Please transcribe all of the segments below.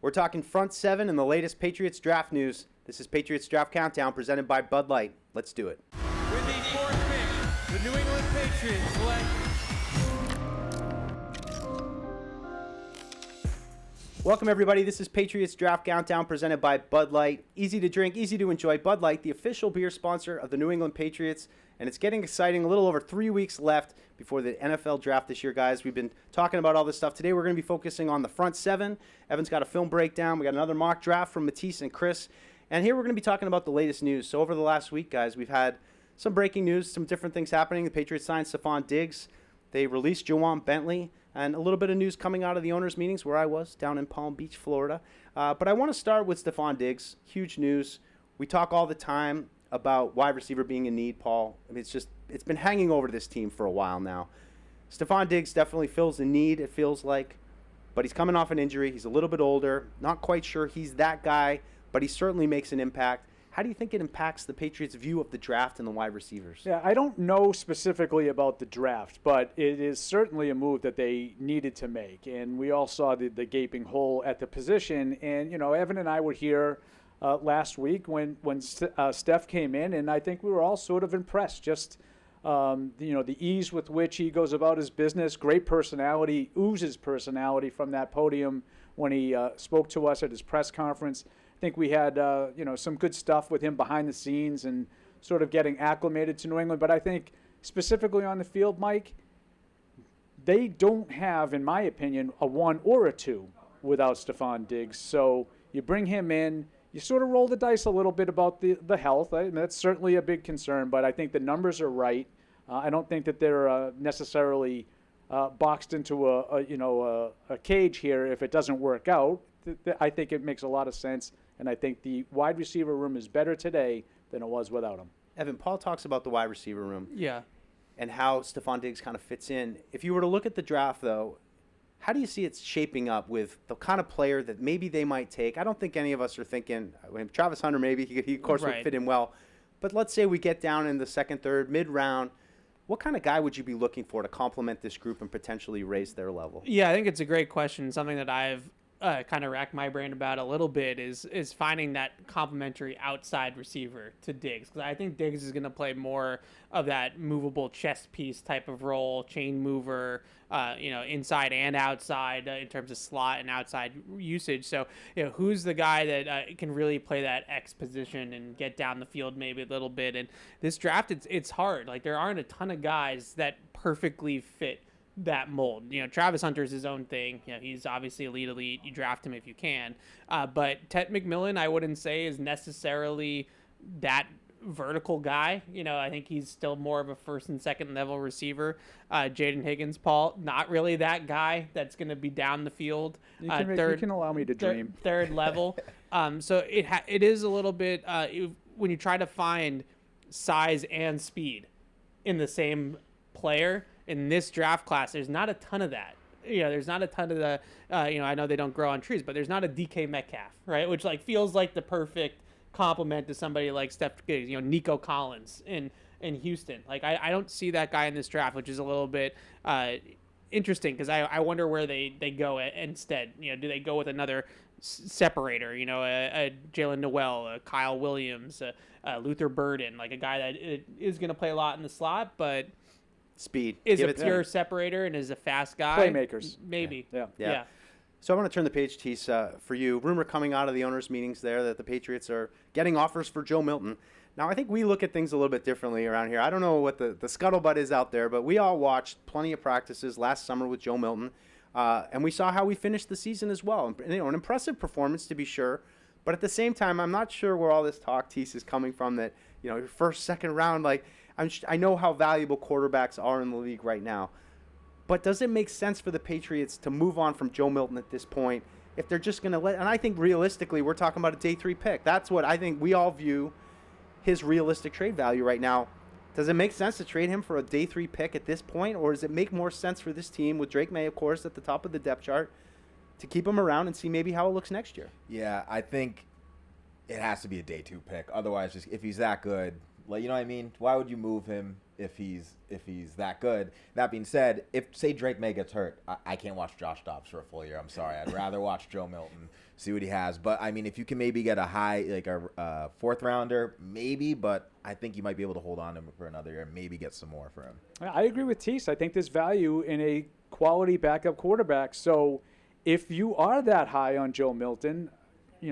We're talking front seven and the latest Patriots draft news. This is Patriots Draft Countdown presented by Bud Light. Let's do it. With the fourth pick, the New England Patriots select. Welcome, everybody. This is Patriots Draft Countdown presented by Bud Light. Easy to drink, easy to enjoy. Bud Light, the official beer sponsor of the New England Patriots. And it's getting exciting. A little over 3 weeks left before the NFL draft this year, guys. We've been talking about all this stuff. Today we're going to be focusing on the front seven. Evan's got a film breakdown. We got another mock draft from Matisse and Chris. And here we're going to be talking about the latest news. So over the last week, guys, we've had some breaking news, some different things happening. The Patriots signed Stephon Diggs. They released Juwan Bentley. And a little bit of news coming out of the owners' meetings where I was, down in Palm Beach, Florida. But I want to start with Stephon Diggs. Huge news. We talk all the time about wide receiver being in need, Paul. I mean, it's been hanging over this team for a while now. Stephon Diggs definitely fills the need, it feels like. But he's coming off an injury. He's a little bit older. Not quite sure he's that guy, but he certainly makes an impact. How do you think it impacts the Patriots' view of the draft and the wide receivers? Yeah, I don't know specifically about the draft, but it is certainly a move that they needed to make. And we all saw the gaping hole at the position. And, you know, Evan and I were here last week when Steph came in, and I think we were all sort of impressed. Just, the ease with which he goes about his business, great personality, oozes personality from that podium when he spoke to us at his press conference. I think we had, some good stuff with him behind the scenes and sort of getting acclimated to New England. But I think specifically on the field, Mike, they don't have, in my opinion, a 1 or a 2 without Stephon Diggs. So you bring him in, you sort of roll the dice a little bit about the health. I mean, that's certainly a big concern, but I think the numbers are right. I don't think that they're necessarily boxed into a cage here if it doesn't work out. I think it makes a lot of sense, and I think the wide receiver room is better today than it was without him. Evan, Paul talks about the wide receiver room. Yeah. And how Stephon Diggs kind of fits in. If you were to look at the draft, though, how do you see it shaping up with the kind of player that maybe they might take? I don't think any of us are thinking, Travis Hunter maybe, he of course would fit in well. But let's say we get down in the second, third, mid-round. What kind of guy would you be looking for to complement this group and potentially raise their level? Yeah, I think it's a great question. Something that I've kind of racked my brain about a little bit is finding that complementary outside receiver to Diggs. Because I think Diggs is going to play more of that movable chess piece type of role, chain mover, inside and outside in terms of slot and outside usage. So, who's the guy that can really play that X position and get down the field maybe a little bit? And this draft, it's hard. Like, there aren't a ton of guys that perfectly fit that mold. Travis Hunter's his own thing. He's obviously elite. You draft him if you can. But Ted McMillan, I wouldn't say is necessarily that vertical guy. I think he's still more of a first and second level receiver. Jaden Higgins, Paul, not really that guy that's going to be down the field. You can allow me to dream. Third level. So it is a little bit when you try to find size and speed in the same player. In this draft class, there's not a ton of that. There's not a ton of the, I know they don't grow on trees, but there's not a DK Metcalf, right? Which feels like the perfect complement to somebody like Steph Diggs, Nico Collins in Houston. I don't see that guy in this draft, which is a little bit interesting because I wonder where they go instead. Do they go with another separator, a Jalen Noel, a Kyle Williams, a Luther Burden, like a guy that is going to play a lot in the slot, but speed is a pure separator and is a fast guy. Playmakers, maybe. Yeah. So I want to turn the page, Tease, for you. Rumor coming out of the owners' meetings there that the Patriots are getting offers for Joe Milton. Now, I think we look at things a little bit differently around here. I don't know what the scuttlebutt is out there, but we all watched plenty of practices last summer with Joe Milton, and we saw how we finished the season as well. An impressive performance, to be sure, but at the same time, I'm not sure where all this talk, Tease, is coming from that, your first, second round, I know how valuable quarterbacks are in the league right now. But does it make sense for the Patriots to move on from Joe Milton at this point if they're just going to and I think realistically we're talking about a day 3 pick. That's what I think we all view his realistic trade value right now. Does it make sense to trade him for a day 3 pick at this point, or does it make more sense for this team with Drake May, of course, at the top of the depth chart to keep him around and see maybe how it looks next year? Yeah, I think it has to be a day 2 pick. Otherwise, just if he's that good, you know what I mean? Why would you move him if he's that good. That being said, if say Drake May gets hurt, I can't watch Josh Dobbs for a full year. I'm sorry. I'd rather watch Joe Milton, see what he has. But I mean, if you can maybe get a high, like a fourth rounder, maybe. But I think you might be able to hold on to him for another year, and maybe get some more for him. I agree with Tease. I think there's value in a quality backup quarterback. So if you are that high on Joe Milton,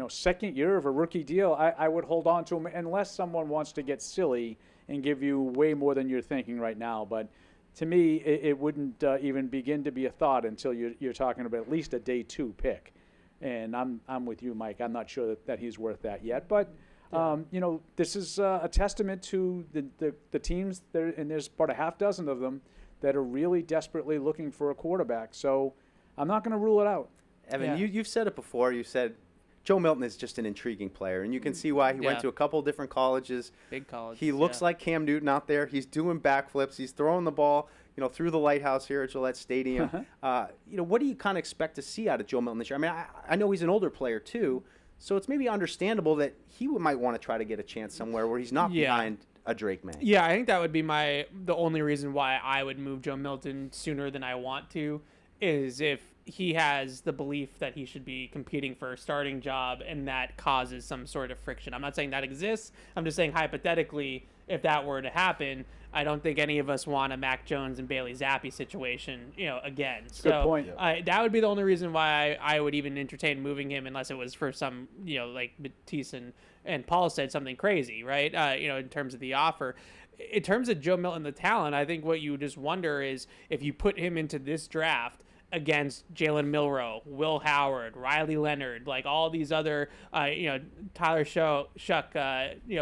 second year of a rookie deal, I would hold on to him unless someone wants to get silly and give you way more than you're thinking right now. But to me, it wouldn't even begin to be a thought until you're talking about at least a day 2 pick. And I'm with you, Mike. I'm not sure that he's worth that yet. But, this is a testament to the teams, there, and there's about a half dozen of them, that are really desperately looking for a quarterback. So I'm not going to rule it out. Evan, you've said it before. You said Joe Milton is just an intriguing player, and you can see why. He went to a couple different colleges. Big colleges. He looks like Cam Newton out there. He's doing backflips. He's throwing the ball, through the lighthouse here at Gillette Stadium. What do you kind of expect to see out of Joe Milton this year? I mean, I know he's an older player too, so it's maybe understandable that he might want to try to get a chance somewhere where he's not behind a Drake May. Yeah, I think that would be the only reason why I would move Joe Milton sooner than I want to, is if he has the belief that he should be competing for a starting job and that causes some sort of friction. I'm not saying that exists. I'm just saying hypothetically, if that were to happen, I don't think any of us want a Mac Jones and Bailey Zappi situation, again. Good point. That would be the only reason why I would even entertain moving him, unless it was for some, like Matisse and Paul said, something crazy, right? In terms of the offer. In terms of Joe Milton, the talent, I think what you just wonder is if you put him into this draft against Jalen Milroe, Will Howard, Riley Leonard, like all these other, Tyler Shuck,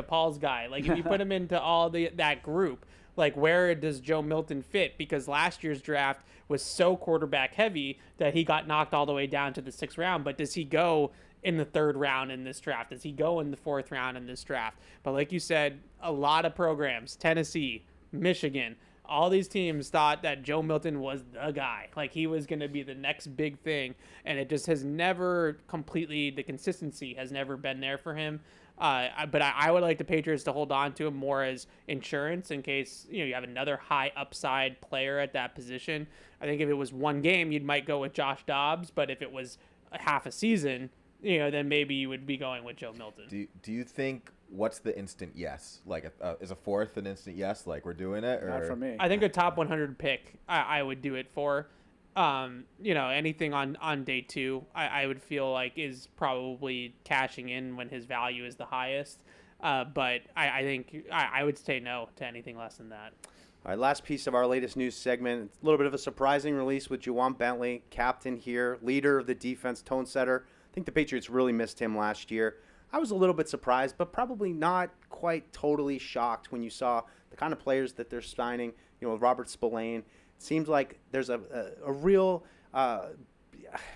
Paul's guy. Like if you put him into all that group, like where does Joe Milton fit? Because last year's draft was so quarterback heavy that he got knocked all the way down to the 6th round. But does he go in the 3rd round in this draft? Does he go in the 4th round in this draft? But like you said, a lot of programs, Tennessee, Michigan, all these teams thought that Joe Milton was the guy. Like he was going to be the next big thing. And it just has never the consistency has never been there for him. But I would like the Patriots to hold on to him more as insurance in case, you have another high upside player at that position. I think if it was one game, you might go with Josh Dobbs. But if it was half a season, then maybe you would be going with Joe Milton. Do you think what's the instant yes? Like, is a 4th an instant yes? Like we're doing it? Or? Not for me. I think a top 100 pick, I would do it for. Anything on day 2, I would feel like is probably cashing in when his value is the highest. But I think I would say no to anything less than that. All right, last piece of our latest news segment. It's a little bit of a surprising release with Juwan Bentley, captain here, leader of the defense, tone setter. I think the Patriots really missed him last year. I was a little bit surprised, but probably not quite totally shocked when you saw the kind of players that they're signing, Robert Spillane. It seems like there's a real, I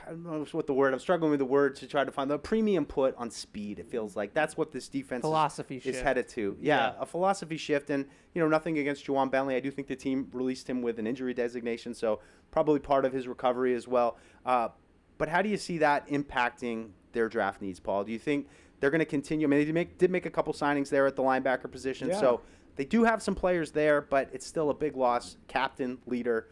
don't know what the word, I'm struggling with the word to try to find the premium put on speed. It feels like that's what this defense is headed to. Yeah, a philosophy shift. And, nothing against Juwan Bentley. I do think the team released him with an injury designation, so probably part of his recovery as well. But how do you see that impacting their draft needs, Paul? Do you think they're going to continue? I mean, they did make a couple signings there at the linebacker position, so they do have some players there, but it's still a big loss. Captain, leader,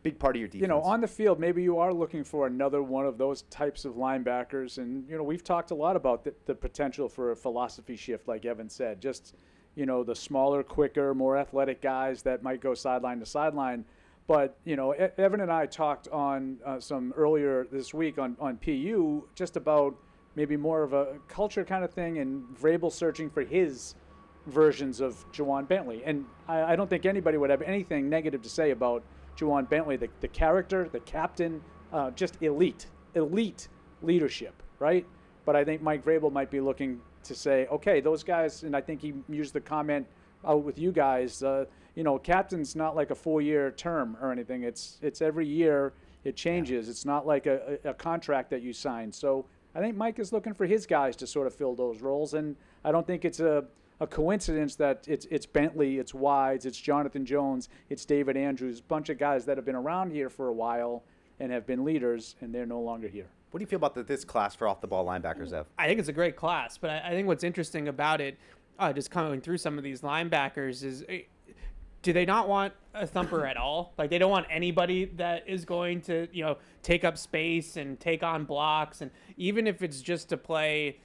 big part of your defense. On the field, maybe you are looking for another one of those types of linebackers, and we've talked a lot about the potential for a philosophy shift, like Evan said. Just the smaller, quicker, more athletic guys that might go sideline to sideline. But, Evan and I talked on some earlier this week on PU just about maybe more of a culture kind of thing and Vrabel searching for his versions of Juwan Bentley. And I don't think anybody would have anything negative to say about Juwan Bentley, the character, the captain, just elite leadership, right? But I think Mike Vrabel might be looking to say, okay, those guys, and I think he used the comment out with you guys, captain's not like a 4-year term or anything. It's every year it changes. It's not like a contract that you sign. So I think Mike is looking for his guys to sort of fill those roles. And I don't think it's a coincidence that it's Bentley, it's Wides, it's Jonathan Jones, it's David Andrews, a bunch of guys that have been around here for a while and have been leaders, and they're no longer here. What do you feel about this class for off-the-ball linebackers, Ev? I think it's a great class, but I think what's interesting about it, just coming through some of these linebackers, is do they not want a thumper at all? Like, they don't want anybody that is going to, take up space and take on blocks. And even if it's just to play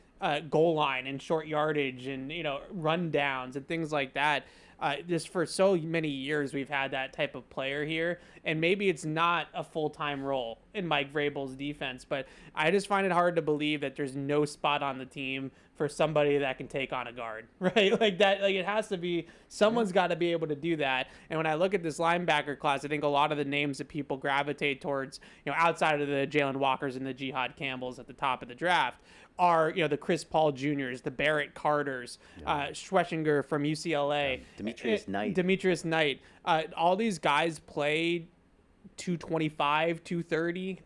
goal line and short yardage and, run downs and things like that. Just for so many years, we've had that type of player here, and maybe it's not a full-time role in Mike Vrabel's defense, but I just find it hard to believe that there's no spot on the team for somebody that can take on a guard, right? Like that, like it has to be, someone's got to be able to do that. And when I look at this linebacker class, I think a lot of the names that people gravitate towards, outside of the Jalen Walkers and the Jihad Campbells at the top of the draft, are the Chris Paul Juniors, the Barrett Carters, Schwessinger from UCLA, Demetrius Knight. All these guys played 225, 230.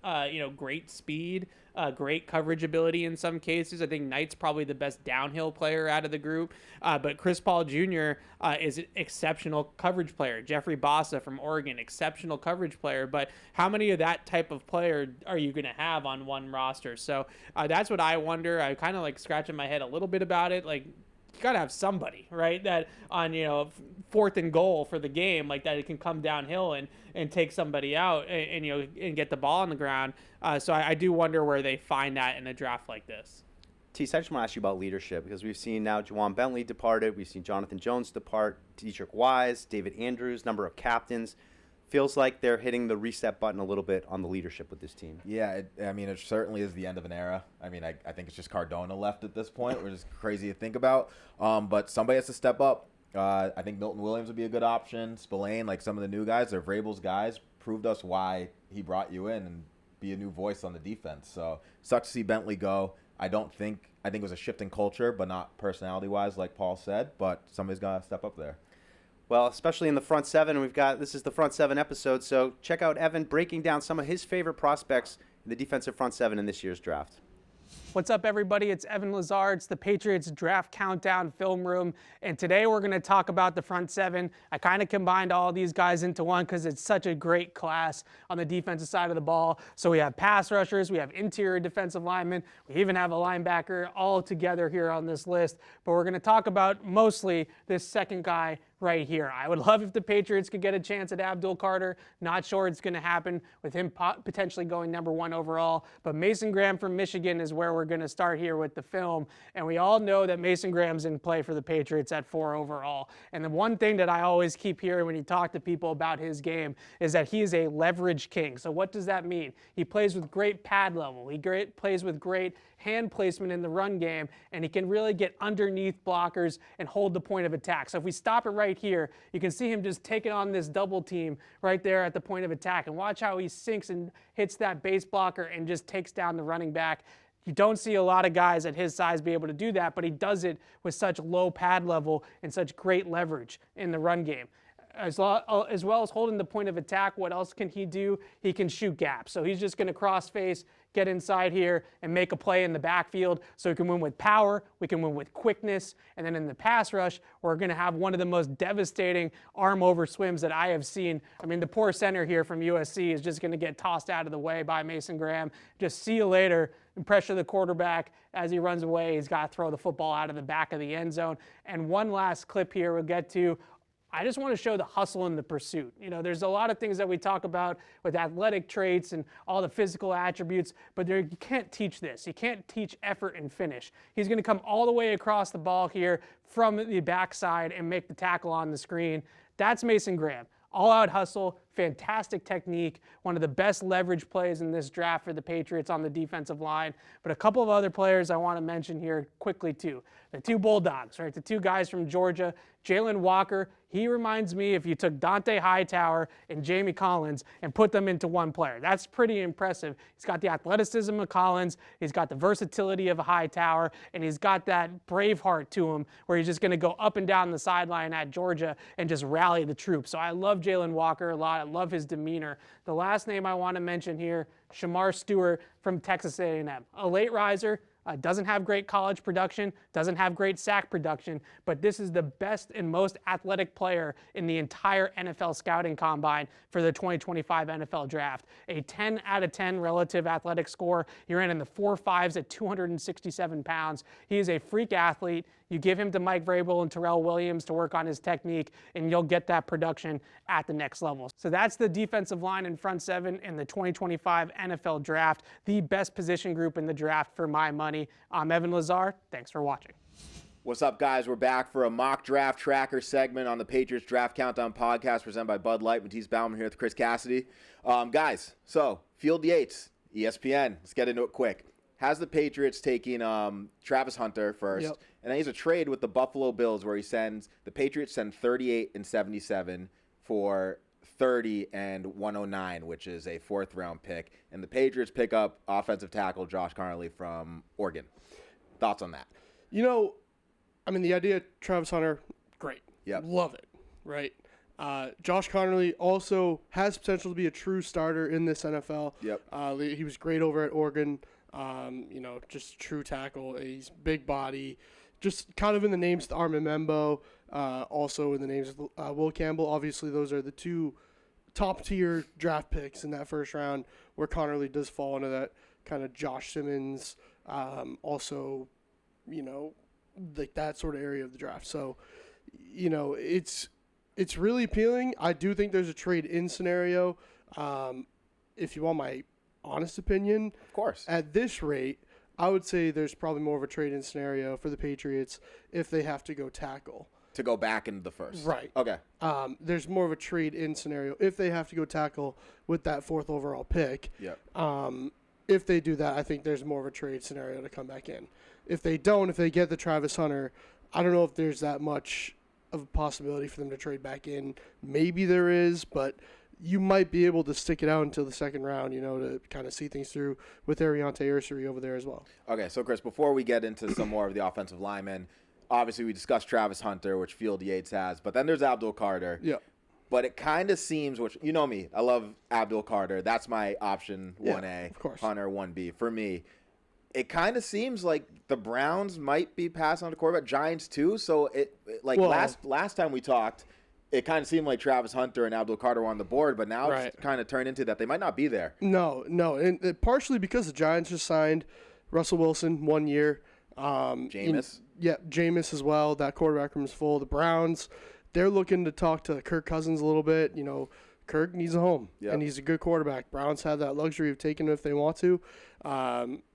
Great speed, great coverage ability in some cases. I think Knight's probably the best downhill player out of the group. But Chris Paul Jr. Is an exceptional coverage player. Jeffrey Bassa from Oregon, exceptional coverage player. But how many of that type of player are you going to have on one roster? So that's what I wonder. I kind of like scratching my head a little bit about it. Like, you got to have somebody, right, that on, 4th and goal for the game, like that it can come downhill and take somebody out and and get the ball on the ground. So I do wonder where they find that in a draft like this. Tease, I just want to ask you about leadership, because we've seen now Juwan Bentley departed. We've seen Jonathan Jones depart, Dietrich Wise, David Andrews, number of captains. Feels like they're hitting the reset button a little bit on the leadership with this team. Yeah, it certainly is the end of an era. I think it's just Cardona left at this point, which is crazy to think about. But somebody has to step up. I think Milton Williams would be a good option. Spillane, like some of the new guys, they're Vrabel's guys, proved us why he brought you in and be a new voice on the defense. So sucks to see Bentley go. I think it was a shift in culture, but not personality-wise, like Paul said. But somebody's got to step up there. Well, especially in the front seven, this is the front seven episode, so check out Evan breaking down some of his favorite prospects in the defensive front seven in this year's draft. What's up, everybody? It's Evan Lazar. It's the Patriots Draft Countdown film room, and today we're going to talk about the front seven. I kind of combined all these guys into one because it's such a great class on the defensive side of the ball. So we have pass rushers, we have interior defensive linemen, we even have a linebacker all together here on this list. But we're going to talk about mostly this second guy right here. I would love if the Patriots could get a chance at Abdul Carter. Not sure it's going to happen with him potentially going number 1 overall. But Mason Graham from Michigan is where we're going to start here with the film. And we all know that Mason Graham's in play for the Patriots at 4 overall. And the one thing that I always keep hearing when you talk to people about his game is that he is a leverage king. So what does that mean? He plays with great pad level. He plays with great hand placement in the run game, and he can really get underneath blockers and hold the point of attack. So if we stop it right here, you can see him just taking on this double team right there at the point of attack, and watch how he sinks and hits that base blocker and just takes down the running back. You don't see a lot of guys at his size be able to do that, but he does it with such low pad level and such great leverage in the run game. As well as holding the point of attack, what else can he do? He can shoot gaps. So he's just going to cross face, get inside here, and make a play in the backfield. So we can win with power, we can win with quickness, and then in the pass rush, we're going to have one of the most devastating arm over swims that I have seen. I mean, the poor center here from USC is just going to get tossed out of the way by Mason Graham. Just see you later and pressure the quarterback as he runs away. He's got to throw the football out of the back of the end zone. And one last clip here we'll get to. I just want to show the hustle and the pursuit. There's a lot of things that we talk about with athletic traits and all the physical attributes, but you can't teach this. You can't teach effort and finish. He's going to come all the way across the ball here from the backside and make the tackle on the screen. That's Mason Graham. All-out hustle, fantastic technique, one of the best leverage plays in this draft for the Patriots on the defensive line. But a couple of other players I want to mention here quickly too. The two Bulldogs, right? The two guys from Georgia. Jalen Walker, he reminds me if you took Dante Hightower and Jamie Collins and put them into one player. That's pretty impressive. He's got the athleticism of Collins, he's got the versatility of a Hightower, and he's got that brave heart to him where he's just going to go up and down the sideline at Georgia and just rally the troops. So I love Jalen Walker a lot. I love his demeanor. The last name I want to mention here, Shamar Stewart from Texas A&M. A late riser, Doesn't have great college production, doesn't have great sack production, but this is the best and most athletic player in the entire NFL scouting combine for the 2025 NFL draft. A 10 out of 10 relative athletic score. He ran in the 4.5s at 267 pounds. He is a freak athlete. You give him to Mike Vrabel and Terrell Williams to work on his technique, and you'll get that production at the next level. So that's the defensive line and front seven in the 2025 NFL draft, the best position group in the draft for my money. I'm Evan Lazar. Thanks for watching. What's up, guys? We're back for a mock draft tracker segment on the Patriots Draft Countdown podcast presented by Bud Light. Matisse Bauman here with Chris Cassidy. Guys, so Field Yates, ESPN. Let's get into it quick. Has the Patriots taking Travis Hunter first, and then he has a trade with the Buffalo Bills where the Patriots send 38 and 77 for 30 and 109, which is a fourth-round pick, and the Patriots pick up offensive tackle Josh Connolly from Oregon. Thoughts on that? You know, I mean, the idea of Travis Hunter, great. Yep. Love it, right? Josh Connolly also has potential to be a true starter in this NFL. Yep. He was great over at Oregon. Just true tackle. He's big body. Just kind of in the names to Armin Membo. Also in the names of Will Campbell. Obviously, those are the two top-tier draft picks in that first round where Connolly does fall into that kind of Josh Simmons, also, like that sort of area of the draft. So, it's really appealing. I do think there's a trade-in scenario. If you want my honest opinion, Of course. at this rate, I would say there's probably more of a trade-in scenario for the Patriots if they have to go tackle. To go back into the first. Right. Okay. There's more of a trade-in scenario if they have to go tackle with that fourth overall pick. Yep. If they do that, I think there's more of a trade scenario to come back in. If they don't, if they get the Travis Hunter, I don't know if there's that much of a possibility for them to trade back in. Maybe there is, but you might be able to stick it out until the second round, to kind of see things through with Ariante Ursary over there as well. Okay, so Chris, before we get into some more of the offensive linemen, obviously we discussed Travis Hunter, which Field Yates has, but then there's Abdul Carter. Yeah. But it kind of seems, which you know me, I love Abdul Carter. That's my option 1A. Yeah, of course. Hunter 1B. For me, it kind of seems like the Browns might be passing on to quarterback, Giants too. So last time we talked, it kind of seemed like Travis Hunter and Abdul Carter were on the board, but now it's kind of turned into that they might not be there. No, and partially because the Giants just signed Russell Wilson 1 year. Jameis. Jameis as well. That quarterback room is full. The Browns, they're looking to talk to Kirk Cousins a little bit. Kirk needs a home, and he's a good quarterback. Browns have that luxury of taking him if they want to.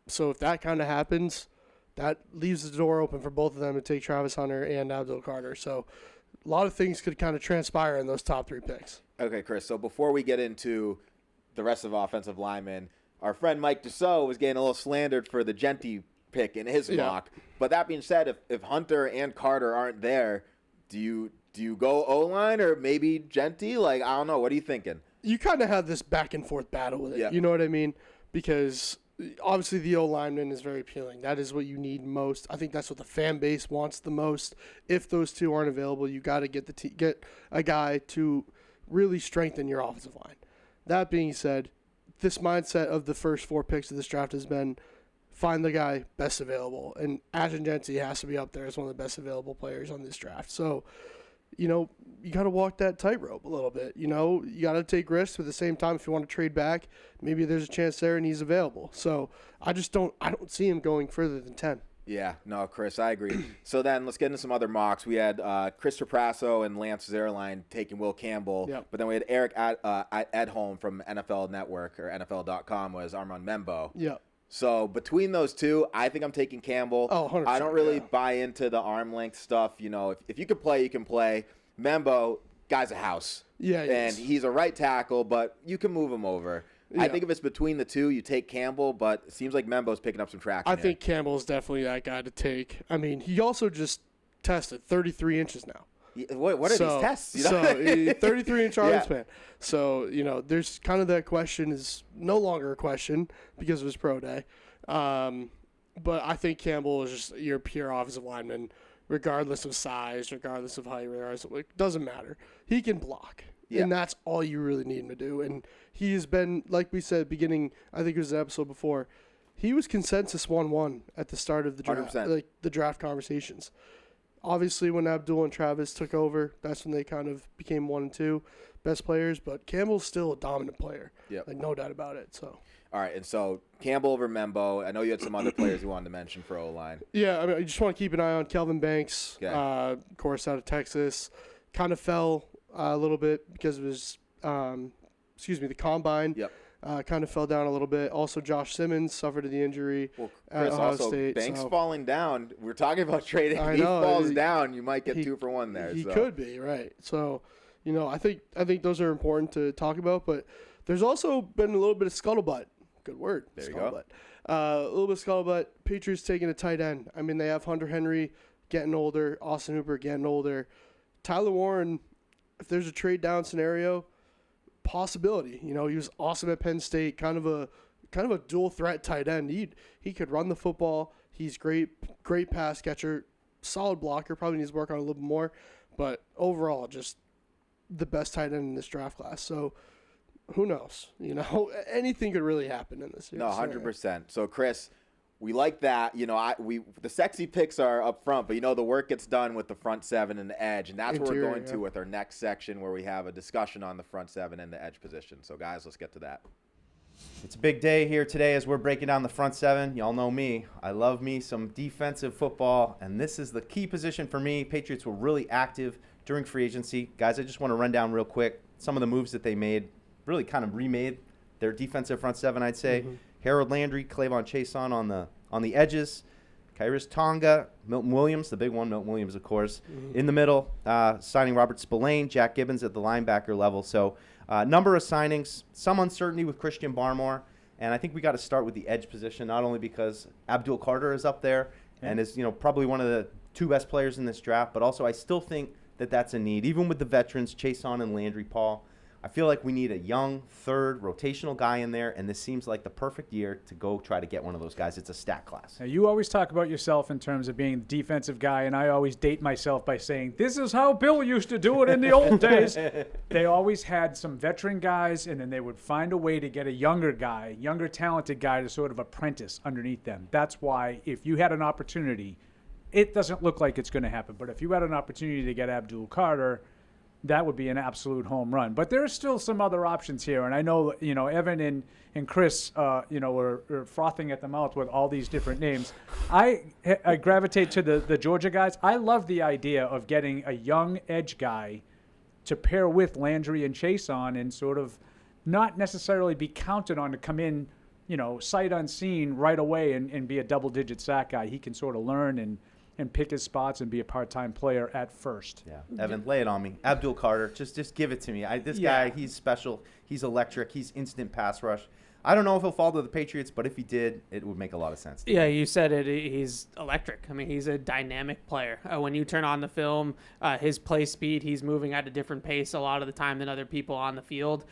So if that kind of happens, that leaves the door open for both of them to take Travis Hunter and Abdul Carter. So a lot of things could kind of transpire in those top three picks. Okay, Chris, so before we get into the rest of offensive linemen, our friend Mike Dussault was getting a little slandered for the Genty pick in his mock. But that being said, if Hunter and Carter aren't there, do you go O-line or maybe Genty? Like, I don't know. What are you thinking? You kind of have this back and forth battle with it. Yeah. You know what I mean? Because obviously the O-lineman is very appealing. That is what you need most. I think that's what the fan base wants the most. If those two aren't available, you got to get a guy to really strengthen your offensive line. That being said, this mindset of the first four picks of this draft has been find the guy best available. And Ashton Genty has to be up there as one of the best available players on this draft. So, you got to walk that tightrope a little bit. You got to take risks, but at the same time, if you want to trade back, maybe there's a chance there and he's available. So I don't see him going further than 10. Yeah, no, Chris, I agree. So then let's get into some other mocks. We had Chris Trapasso and Lance Zierlein taking Will Campbell. Yep. But then we had Eric Edholm from NFL Network or NFL.com was Armand Membo. Yeah. So between those two, I think I'm taking Campbell. Oh, 100%, I don't really buy into the arm length stuff. If you can play, you can play. Membo, guy's a house. Yeah, he and is. he's a right tackle, but you can move him over. I Yeah. think if it's between the two, you take Campbell, but it seems like Membo's picking up some traction. I here. think Campbell's definitely that guy to take. I mean, he also just tested 33 inches now. What are these tests? So 33-inch arm Yeah. span. So, there's kind of that question is no longer a question because of his pro day. But I think Campbell is just your pure offensive lineman, regardless of size, regardless of height, it doesn't matter. He can block. Yeah. And that's all you really need him to do. And he has been, like we said, beginning, I think it was the episode before, he was consensus 1-1 at the start of the draft, 100%. like the draft conversations. Obviously, when Abdul and Travis took over, that's when they kind of became 1 and 2 best players. But Campbell's still a dominant player. Yep. Like, no doubt about it. So. All right, and so Campbell over Membo. I know you had some other players you wanted to mention for O-line. Yeah, I mean, I just want to keep an eye on Kelvin Banks, Okay. of course, out of Texas. Kind of fell a little bit because of his, the combine. Yep. Kind of fell down a little bit. Also, Josh Simmons suffered the injury Well, at Chris, Ohio also State. Banks so falling down. We're talking about trading. I If he know, falls he- down, you might get he- 2 for 1 there. he so. could be, right. So, I think those are important to talk about. But there's also been a little bit of scuttlebutt. Good word. There you go. Scuttlebutt. A little bit of scuttlebutt. Patriots taking a tight end. I mean, they have Hunter Henry getting older, Austin Hooper getting older. Tyler Warren, if there's a trade down scenario, possibility. He was awesome at Penn State, kind of a dual threat tight end. He could run the football. He's great pass catcher, solid blocker. Probably needs to work on a little bit more, but overall, just the best tight end in this draft class. So who knows? Anything could really happen in this. No, scenario. 100%. So, Chris, we like that. The sexy picks are up front, but the work gets done with the front 7 and the edge, and that's what Interior, we're going to yeah. with our next section where we have a discussion on the front 7 and the edge position. So, guys, let's get to that. It's a big day here today as we're breaking down the front 7. Y'all know me. I love me some defensive football, and this is the key position for me. Patriots were really active during free agency. Guys, I just want to run down real quick some of the moves that they made, really kind of remade their defensive front 7, I'd say. Mm-hmm. Harold Landry, Clavon Chason on the edges. Kairis Tonga, Milton Williams, the big one, Milton Williams, of course, in the middle, signing Robert Spillane, Jack Gibbons at the linebacker level. So number of signings, some uncertainty with Christian Barmore, and I think we got to start with the edge position, not only because Abdul Carter is up there and is probably one of the 2 best players in this draft, but also I still think that that's a need. Even with the veterans, Chason and Landry, Paul, I feel like we need a young, third, rotational guy in there, and this seems like the perfect year to go try to get one of those guys. It's a stack class. Now, you always talk about yourself in terms of being the defensive guy, and I always date myself by saying, this is how Bill used to do it in the old days. They always had some veteran guys, and then they would find a way to get a younger guy, younger talented guy to sort of apprentice underneath them. That's why if you had an opportunity, it doesn't look like it's going to happen, but if you had an opportunity to get Abdul Carter, that would be an absolute home run. But there's still some other options here. And I know, Evan and Chris, are frothing at the mouth with all these different names. I gravitate to the Georgia guys. I love the idea of getting a young edge guy to pair with Landry and Chason and sort of not necessarily be counted on to come in, sight unseen right away and be a double-digit sack guy. He can sort of learn and pick his spots and be a part-time player at first. Yeah, Evan, lay it on me. Abdul Carter, just give it to me. This guy, he's special. He's electric. He's instant pass rush. I don't know if he'll fall to the Patriots, but if he did, it would make a lot of sense. Yeah, you said it. He's electric. I mean, he's a dynamic player. When you turn on the film, his play speed, he's moving at a different pace a lot of the time than other people on the field.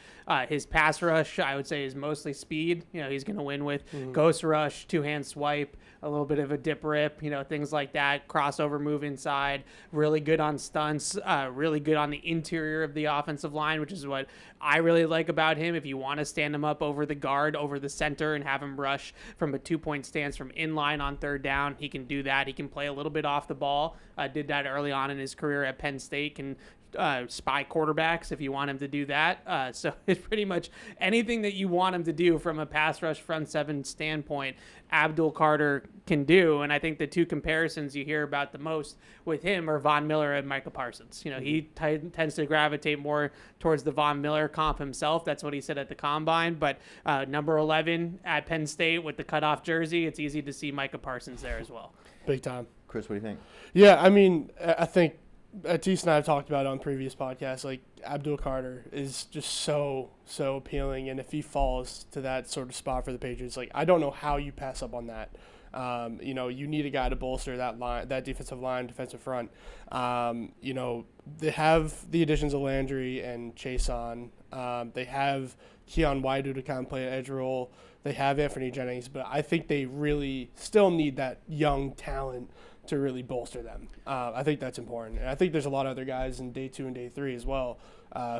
His pass rush, I would say, is mostly speed. He's going to win with ghost rush, 2-hand swipe, a little bit of a dip rip, things like that. Crossover move inside. Really good on stunts. Really good on the interior of the offensive line, which is what I really like about him. If you want to stand him up over the guard, over the center, and have him rush from a 2-point stance from inline on third down, he can do that. He can play a little bit off the ball. Did that early on in his career at Penn State. Can spy quarterbacks if you want him to do that. So it's pretty much anything that you want him to do from a pass rush front 7 standpoint, Abdul Carter can do. And I think the 2 comparisons you hear about the most with him are Von Miller and Micah Parsons. He tends to gravitate more towards the Von Miller comp himself. That's what he said at the Combine. But number 11 at Penn State with the cutoff jersey, it's easy to see Micah Parsons there as well. Big time. Chris, what do you think? Yeah, I mean, I think Atis and I have talked about it on previous podcasts. Like, Abdul Carter is just so appealing, and if he falls to that sort of spot for the Patriots, like, I don't know how you pass up on that. You need a guy to bolster that line, that defensive line, defensive front. They have the additions of Landry and Chason. They have Keon Waidu to kind of play an edge role. They have Anthony Jennings, but I think they really still need that young talent to really bolster them. I think that's important. And I think there's a lot of other guys in day 2 and day 3 as well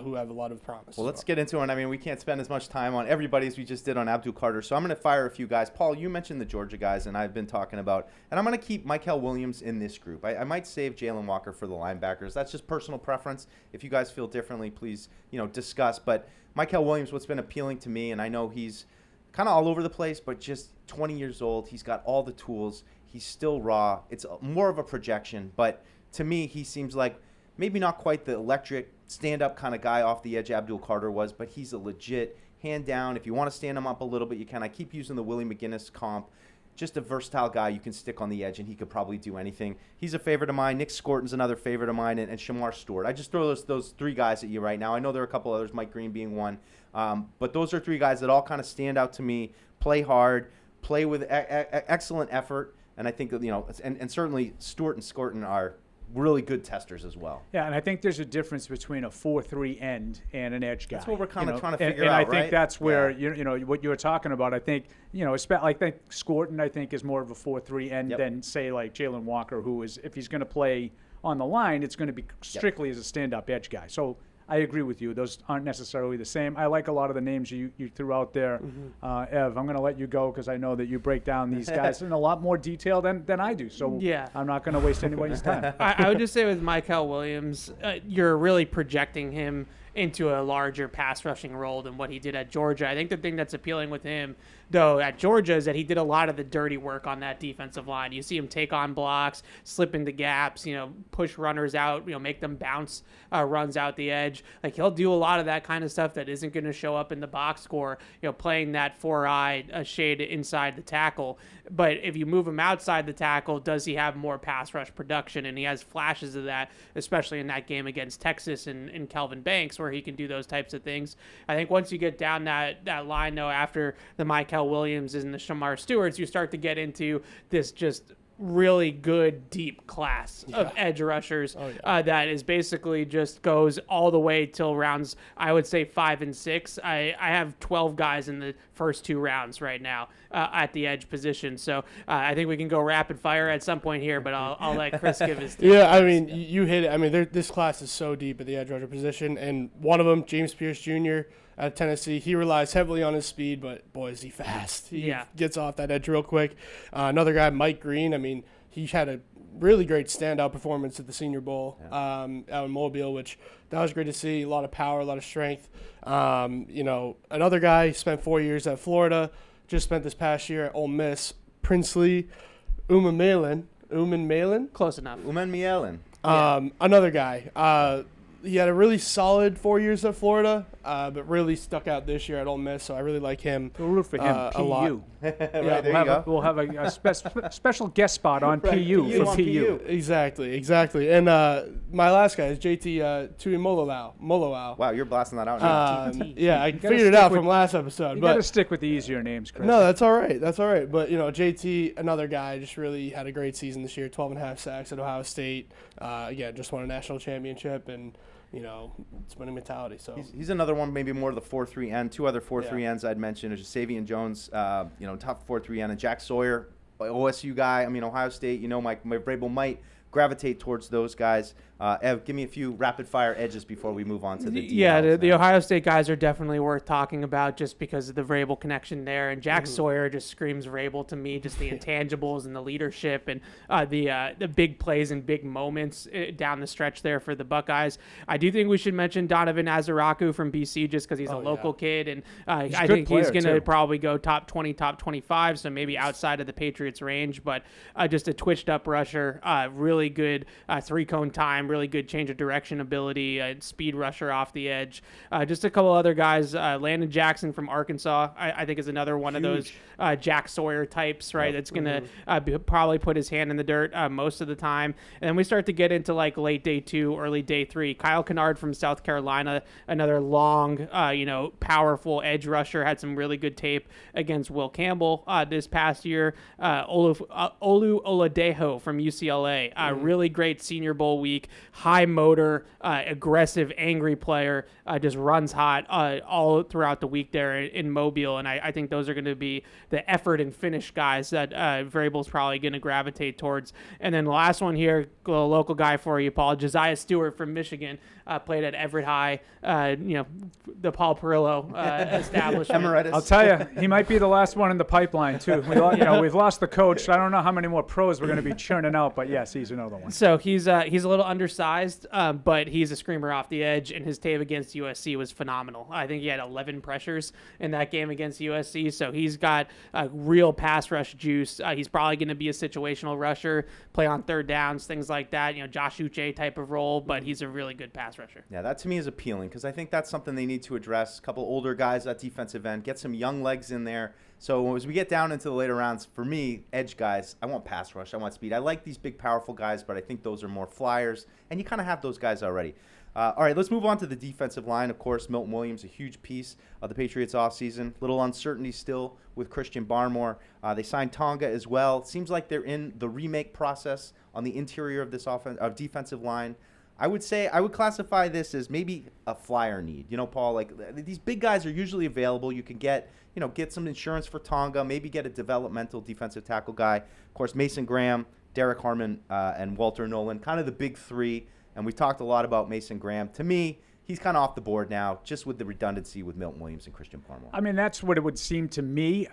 who have a lot of promise. Well, let's get into it. I mean, we can't spend as much time on everybody as we just did on Abdul Carter. So I'm going to fire a few guys. Paul, you mentioned the Georgia guys, and I've been talking about, and I'm going to keep Mykel Williams in this group. I might save Jalen Walker for the linebackers. That's just personal preference. If you guys feel differently, please, discuss. But Mykel Williams, what's been appealing to me, and I know he's kind of all over the place, but just 20 years old. He's got all the tools. He's still raw. It's more of a projection, but to me, he seems like maybe not quite the electric stand-up kind of guy off the edge Abdul Carter was, but he's a legit hand down. If you want to stand him up a little bit, you can. I keep using the Willie McGinnis comp. Just a versatile guy you can stick on the edge, and he could probably do anything. He's a favorite of mine. Nick Scorton's another favorite of mine, and Shamar Stewart. I just throw those three guys at you right now. I know there are a couple others, Mike Green being one, but those are three guys that all kind of stand out to me, play hard, play with excellent effort, and I think that, and certainly Stewart and Scorton are really good testers as well. Yeah, and I think there's a difference between a 4-3 end and an edge guy. That's what we're kind of trying to figure and out, I think right? that's where what you were talking about. I think I think Scorton, I think, is more of a 4-3 end than say like Jalen Walker, who is, if he's going to play on the line, it's going to be strictly as a stand-up edge guy. So I agree with you. Those aren't necessarily the same. I like a lot of the names you threw out there. Ev, I'm going to let you go because I know that you break down these guys in a lot more detail than I do. So I'm not going to waste anybody's time. I would just say with Mykel Williams, you're really projecting him into a larger pass rushing role than what he did at Georgia. I think the thing that's appealing with him, though, at Georgia is that he did a lot of the dirty work on that defensive line. You see him take on blocks, slip into gaps, push runners out, make them bounce runs out the edge. Like, he'll do a lot of that kind of stuff that isn't going to show up in the box score, playing that 4-eye shade inside the tackle. But if you move him outside the tackle, does he have more pass rush production? And he has flashes of that, especially in that game against Texas and Kelvin Banks, where he can do those types of things. I think once you get down that line, though, after the Mykel Williams and the Shamar Stewarts, you start to get into this just really good deep class of edge rushers that is basically just goes all the way till rounds, I would say 5 and 6. I have 12 guys in the first 2 rounds right now at the edge position. So I think we can go rapid fire at some point here, but I'll let Chris give his take. Yeah, I mean, you hit it. I mean, this class is so deep at the edge rusher position, and one of them, James Pierce Jr. at Tennessee, he relies heavily on his speed, but boy, is he fast. He gets off that edge real quick. Another guy, Mike Green, I mean, he had a really great standout performance at the Senior Bowl out in Mobile, which that was great to see. A lot of power, a lot of strength. Another guy spent 4 years at Florida, just spent this past year at Ole Miss, Princely Uman Malin. Close enough. Uman Mielen. Another guy. He had a really solid 4 years at Florida, but really stuck out this year at Ole Miss, so I really like him. We'll root for him, a lot. PU. We'll have a special guest spot on PU for PU. Exactly. And my last guy is JT Tuimoloau. Wow, you're blasting that out now. I figured it out from last episode. You but got to stick with the easier names, Chris. No, that's all right. But, JT, another guy, just really had a great season this year, 12.5 sacks at Ohio State. Again, just won a national championship, and it's winning mentality. So he's another one, maybe more of the 4-3 end. 2 other 4-3 ends I'd mention is Savion Jones, tough 4-3 end, and Jack Sawyer, OSU guy. I mean, Ohio State. Mike Vrabel might gravitate towards those guys. Ev, give me a few rapid fire edges before we move on to the DLs. The Ohio State guys are definitely worth talking about just because of the Vrabel connection there. And Jack Sawyer just screams Vrabel to me, just the intangibles and the leadership and the big plays and big moments down the stretch there for the Buckeyes. I do think we should mention Donovan Azaraku from BC just because he's a local kid, and I think he's going to probably go top 20, top 25, so maybe outside of the Patriots range, but just a twitched up rusher, really good 3-cone time, really good change of direction ability, speed rusher off the edge. Just a couple other guys. Landon Jackson from Arkansas, I think, is another one of those Jack Sawyer types, right? That's going to probably put his hand in the dirt most of the time. And then we start to get into like late day 2, early day 3. Kyle Kennard from South Carolina, another long, powerful edge rusher, had some really good tape against Will Campbell this past year. Olu Oladejo from UCLA, really great Senior Bowl week, high motor, aggressive, angry player, just runs hot all throughout the week there in Mobile. And I think those are going to be the effort and finish guys that Variable's probably going to gravitate towards. And then the last one here, a local guy for you, Paul, Josiah Stewart from Michigan, played at Everett High, the Paul Perillo establishment. Emeritus. I'll tell you, he might be the last one in the pipeline too. We've lost the coach. I don't know how many more pros we're going to be churning out, but yes, he's another one. So he's a little undersized, but he's a screamer off the edge, and his tape against USC was phenomenal. I think he had 11 pressures in that game against USC, so he's got real pass rush juice. He's probably going to be a situational rusher, play on third downs, things like that. Josh Uche type of role, but he's a really good pass rusher. Yeah, that to me is appealing because I think that's something they need to address. A couple older guys at defensive end, get some young legs in there. So as we get down into the later rounds, for me, edge guys, I want pass rush, I want speed. I like these big, powerful guys, but I think those are more flyers, and you kind of have those guys already. All right, let's move on to the defensive line. Of course, Milton Williams, a huge piece of the Patriots offseason. Little uncertainty still with Christian Barmore. They signed Tonga as well. Seems like they're in the remake process on the interior of this defensive line. I would say I would classify this as maybe a flyer need. Paul, like these big guys are usually available. You can get some insurance for Tonga, maybe get a developmental defensive tackle guy. Of course, Mason Graham, Derek Harmon, and Walter Nolan, kind of the big three. And we talked a lot about Mason Graham. To me, he's kind of off the board now, just with the redundancy with Milton Williams and Christian Barmore. I mean, that's what it would seem to me.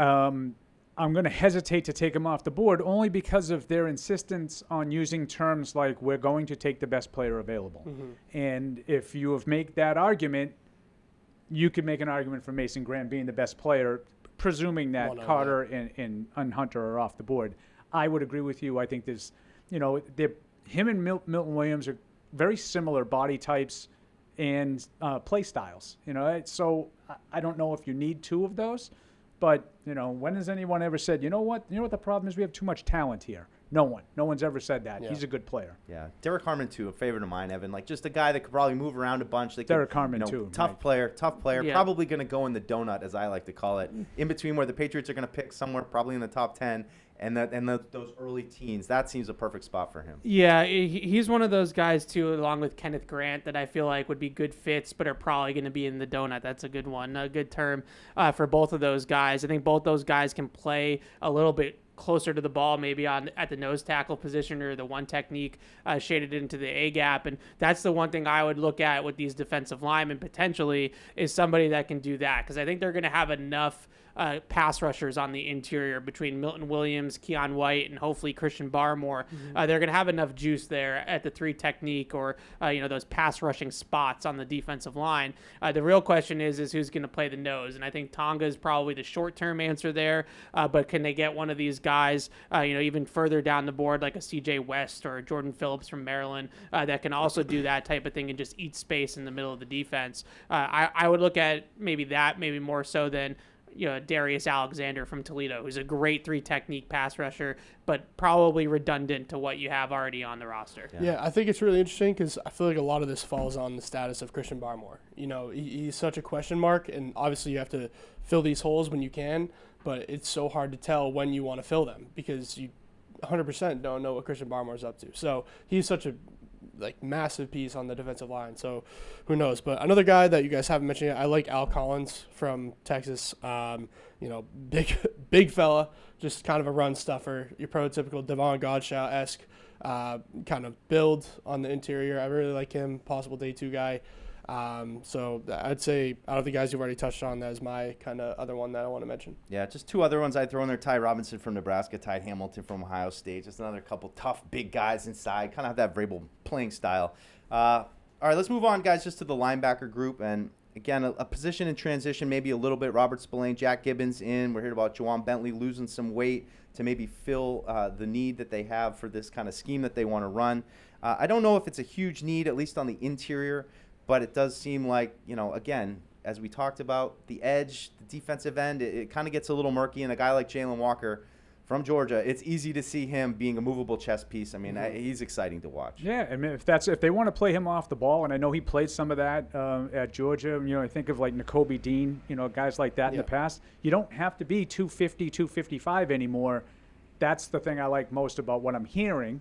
I'm going to hesitate to take him off the board only because of their insistence on using terms like we're going to take the best player available. Mm-hmm. And if you have made that argument, you could make an argument for Mason Graham being the best player, presuming that Carter and Hunter are off the board. I would agree with you. I think there's, him and Milton Williams are very similar body types and play styles. So I don't know if you need two of those. But, when has anyone ever said, you know what the problem is? We have too much talent here. No one's ever said that. Yeah. He's a good player. Yeah. Derek Harmon, too, a favorite of mine, Evan. Like, just a guy that could probably move around a bunch. Derek Harmon, too. Tough player. Yeah. Probably going to go in the donut, as I like to call it, in between where the Patriots are going to pick somewhere probably in the top 10 and those early teens. That seems a perfect spot for him. Yeah, he's one of those guys, too, along with Kenneth Grant, that I feel like would be good fits, but are probably going to be in the donut. That's a good one, a good term for both of those guys. I think both those guys can play a little bit closer to the ball, maybe at the nose tackle position or the one technique shaded into the A gap. And that's the one thing I would look at with these defensive linemen potentially is somebody that can do that. Because I think they're going to have enough pass rushers on the interior between Milton Williams, Keon White, and hopefully Christian Barmore. Mm-hmm. They're going to have enough juice there at the three technique or, those pass rushing spots on the defensive line. The real question is who's going to play the nose. And I think Tonga is probably the short-term answer there. But can they get one of these guys, even further down the board, like a CJ West or Jordan Phillips from Maryland, that can also do that type of thing and just eat space in the middle of the defense? I would look at maybe more so than Darius Alexander from Toledo, who's a great three technique pass rusher, but probably redundant to what you have already on the roster. Yeah, I think it's really interesting because I feel like a lot of this falls on the status of Christian Barmore. He's such a question mark, and obviously you have to fill these holes when you can, but it's so hard to tell when you want to fill them because you 100% don't know what Christian Barmore's up to. So he's such a massive piece on the defensive line. So who knows? But another guy that you guys haven't mentioned yet, I like Al Collins from Texas. Big fella, just kind of a run stuffer. Your prototypical Devon Godchaux-esque kind of build on the interior. I really like him. Possible day two guy. So I'd say out of the guys you've already touched on, that is my kind of other one that I want to mention. Yeah, just two other ones I'd throw in there. Ty Robinson from Nebraska, Ty Hamilton from Ohio State. Just another couple tough, big guys inside. Kind of have that Vrabel playing style. All right, let's move on, guys, just to the linebacker group. And, again, a position in transition, maybe a little bit. Robert Spillane, Jack Gibbons in. We're hearing about Juwan Bentley losing some weight to maybe fill the need that they have for this kind of scheme that they want to run. I don't know if it's a huge need, at least on the interior. But it does seem like, again, as we talked about, the edge, the defensive end, it kind of gets a little murky. And a guy like Jalen Walker from Georgia, it's easy to see him being a movable chess piece. I mean, he's exciting to watch. Yeah, I mean, if they want to play him off the ball, and I know he played some of that at Georgia. I think of like Nakobe Dean, guys like that in the past. You don't have to be 250, 255 anymore. That's the thing I like most about what I'm hearing.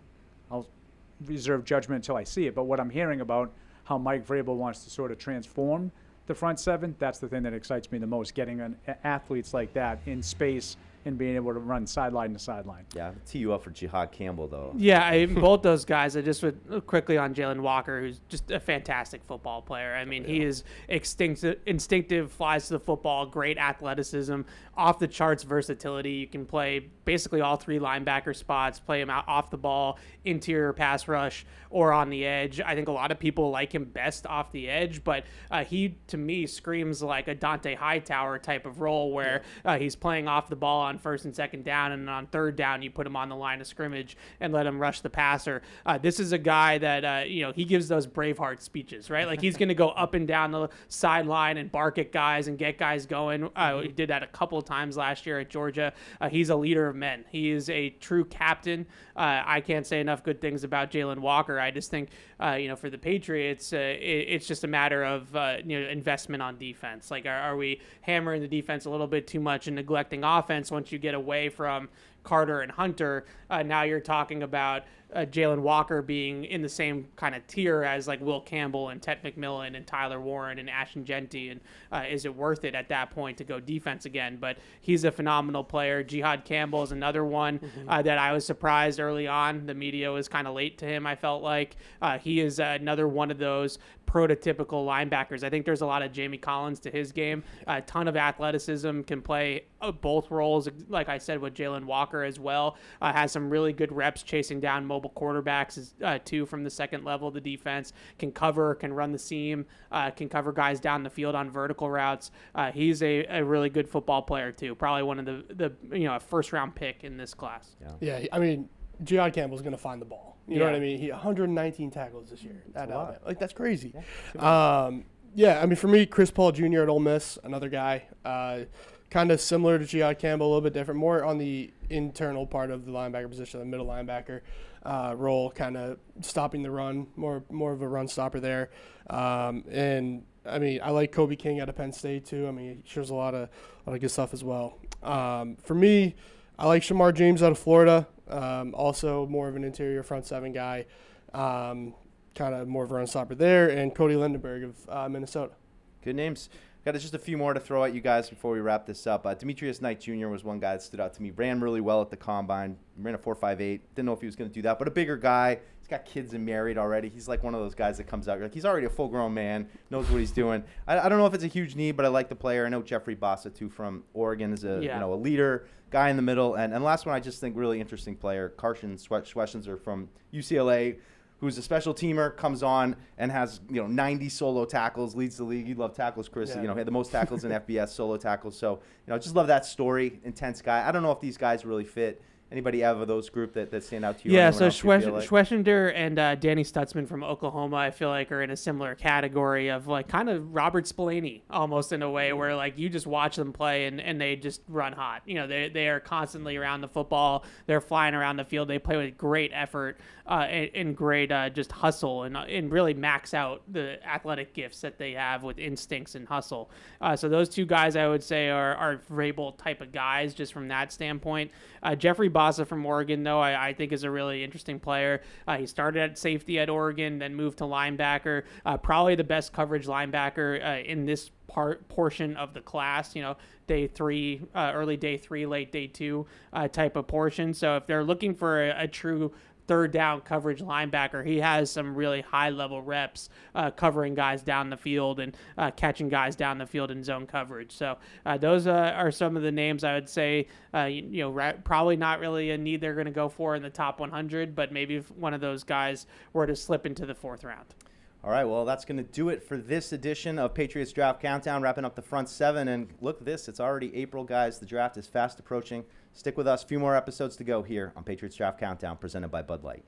reserve judgment until I see it. But what I'm hearing about how Mike Vrabel wants to sort of transform the front seven, that's the thing that excites me the most, getting athletes like that in space and being able to run sideline to sideline. Yeah, tee you up for Jihad Campbell, though. Yeah, both those guys. I just would quickly on Jalen Walker, who's just a fantastic football player. I mean, he is instinctive, flies to the football, great athleticism, off the charts versatility. You can play basically all three linebacker spots, play him out off the ball, interior pass rush, or on the edge. I think a lot of people like him best off the edge, but he, to me, screams like a Dante Hightower type of role where he's playing off the ball on first and second down, and on third down, you put him on the line of scrimmage and let him rush the passer. This is a guy that, he gives those Braveheart speeches, right? Like he's going to go up and down the sideline and bark at guys and get guys going. He did that a couple of times last year at Georgia. He's a leader of men. He is a true captain. I can't say enough good things about Jalen Walker. I just think, for the Patriots, it's just a matter of, investment on defense. Like, are we hammering the defense a little bit too much and neglecting offense? Once you get away from Carter and Hunter, now you're talking about Jalen Walker being in the same kind of tier as like Will Campbell and Ted McMillan and Tyler Warren and Ashton Genty, and is it worth it at that point to go defense again? But he's a phenomenal player. Jihad Campbell is another one that I was surprised early on. The media was kind of late to him, I felt like. He is another one of those prototypical linebackers. I think there's a lot of Jamie Collins to his game. A ton of athleticism, can play both roles, like I said, with Jalen Walker as well. Has some really good reps chasing down mobile quarterbacks too from the second level of the defense. Can cover, can run the seam, can cover guys down the field on vertical routes. He's a really good football player too. Probably one of the first round pick in this class. Yeah, I mean, Jihad Campbell's going to find the ball. You know what I mean? He 119 tackles this year at Alabama. Like, that's crazy. I mean, for me, Chris Paul Jr. at Ole Miss, another guy, kind of similar to Jihad Campbell, a little bit different, more on the internal part of the linebacker position, the middle linebacker role, kind of stopping the run, more of a run stopper there. And I mean, I like Kobe King out of Penn State too. I mean, he shows a lot of good stuff as well. For me, I like Shamar James out of Florida. Also more of an interior front seven guy, kind of more of a run stopper there, and Cody Lindenberg of Minnesota. Good names. Got just a few more to throw at you guys before we wrap this up. Demetrius Knight Jr. was one guy that stood out to me. Ran really well at the combine. Ran a 4.58. Didn't know if he was going to do that, but a bigger guy. He's got kids and married already. He's like one of those guys that comes out. You're like, he's already a full-grown man, knows what he's doing. I don't know if it's a huge need, but I like the player. I know Jeffrey Bassa, too, from Oregon is a leader, guy in the middle. And last one, I just think really interesting player, Carson Schwessenzer from UCLA, who's a special teamer, comes on and has 90 solo tackles, leads the league. You love tackles, Chris. He had the most tackles in FBS, solo tackles. So just love that story. Intense guy. I don't know if these guys really fit. Anybody out of those group that stand out to you? Yeah, so Schwessenzer and Danny Stutzman from Oklahoma, I feel like, are in a similar category of like kind of Robert Spillane almost in a way, where like you just watch them play and they just run hot. They are constantly around the football. They're flying around the field. They play with great effort and great just hustle and really max out the athletic gifts that they have with instincts and hustle. So those two guys, I would say, are Vrabel type of guys just from that standpoint. Jeffrey Bassa from Oregon, though, I think is a really interesting player. He started at safety at Oregon, then moved to linebacker. Probably the best coverage linebacker in this portion of the class. Day 3, early day 3, late day 2 type of portion. So if they're looking for a true third down coverage linebacker, he has some really high level reps covering guys down the field and catching guys down the field in zone coverage. So those are some of the names I would say, probably not really a need they're going to go for in the top 100, but maybe if one of those guys were to slip into the 4th round. All right, well, that's going to do it for this edition of Patriots Draft Countdown, wrapping up the front 7. And look at this, it's already April, guys. The draft is fast approaching. Stick with us. A few more episodes to go here on Patriots Draft Countdown, presented by Bud Light.